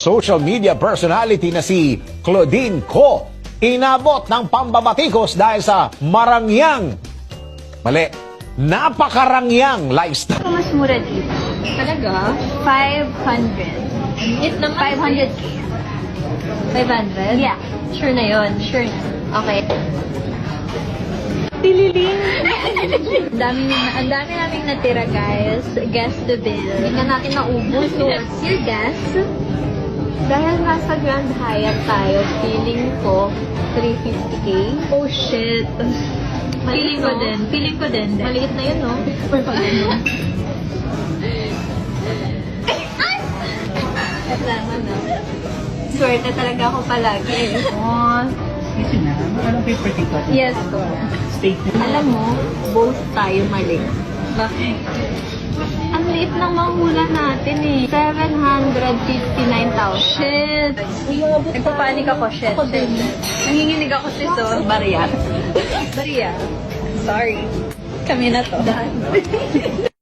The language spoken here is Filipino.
Social media personality na si Claudine Ko inabot ng pambabatikos dahil sa napakarangyang lifestyle. Mas mura dito. Talaga? 500. It naman. 500k. 500? Yeah. Sure na yun. Sure na. Okay. Tililing. Ang dami naming natira, guys. Guess the bill. Hindi na natin naubos. So, what's your guess? Dahil nasa Grand Hyatt tayo, feeling ko 350k. Oh, shit. Feeling ko din. Feeling ko din. Maliit na yun, no? Kasama na. Swerte talaga ako palagi. Oh. Kasi na, anong paper dito? Yes, ko. Statement. Alam mo, both tayo mali. Bakit? Ang liit ng mahula natin eh. 759,000. Shit. Nagpapanik ako, shit. Ako din. Nanginginig ako, sis, oh. Barya. Sorry. Kami na to.